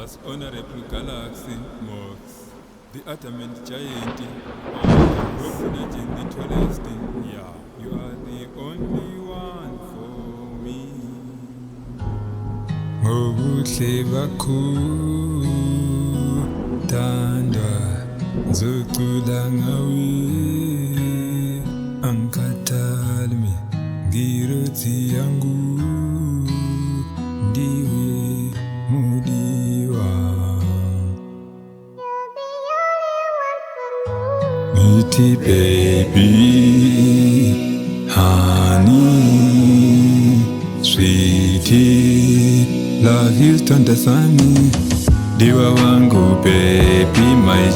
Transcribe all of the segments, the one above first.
Most honorable galaxy, Mox, the adamant giant, originating the tallest. Yeah, you are the only one for me. Ngobuhle bakho thandwa ngizocula ngawe angikhathali mina ngirothi yangu ndiwe muliwa ngithi baby honey sweetie love you sithanda sami Dhewaa wangu baby my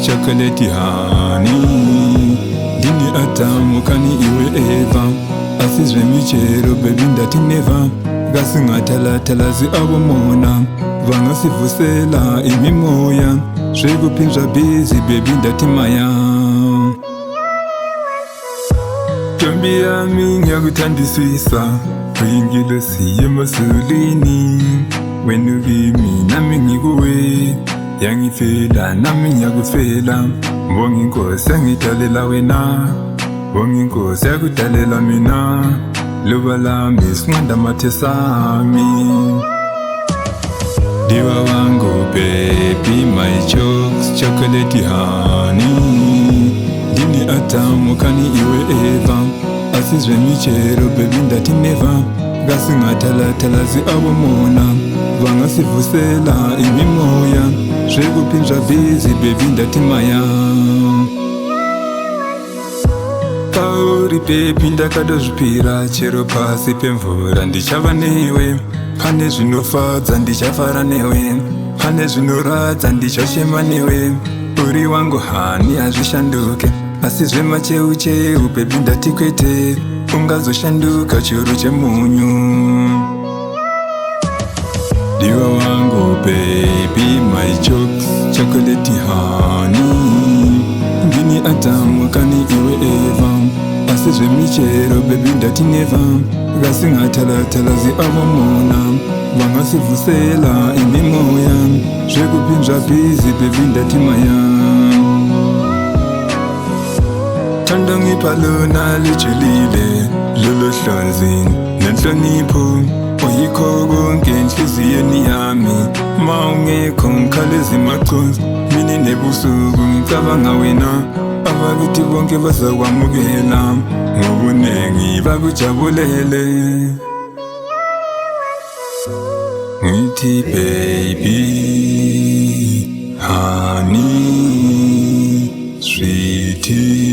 chocolate honey ndini atamu kani iwe eva asizwe michero baby ndati never ngasingathalathala abomona vangasivusela imimoya zvekupinzva busy baby ndati maya ntombi yami ngiyakuthandisisa uyingilosi yemasulini wena ukimi nami ngikuwe yangifela nami ngiyakufela mbonga inkosi yangidalela wena mbonga inkosi yakudalela mina luba lami sinqanda mathe sami Dhewaa wangu baby my chocolate honey ndini atamu kani iwe eva asizwe michero baby ndati never ngasingathalathala abomona vangasivusela imimoya zvekupinzva busy baby ndati maya kauri baby ndakadozvipira chero pasi pemvura ndichava newe pane zvinofadza ndichafara newe pane zvinoradza ndichashema newe uri wangu hani hazvishanduke asi zvemacheucheu baby ndati kwete ungazoshanduka churu chemunyu Dhewaa wangu baby my chocolate honey ndini atamu kani iwe eva asizve michero baby ndati never ngasingathalathala abomona vangasivusela imimoya zvekupinzva busy baby ndati maya thanda ngiphalona lijulile lolo hlonzi nenhlonipho uyikho konke enhliziyweni yami ma ungekho ngikhaleza maconsi mini nebusuku ngicabanga wena abakithi bonke bazakwamukela ngobunengi bakujabulele ngithi baby honey sweetie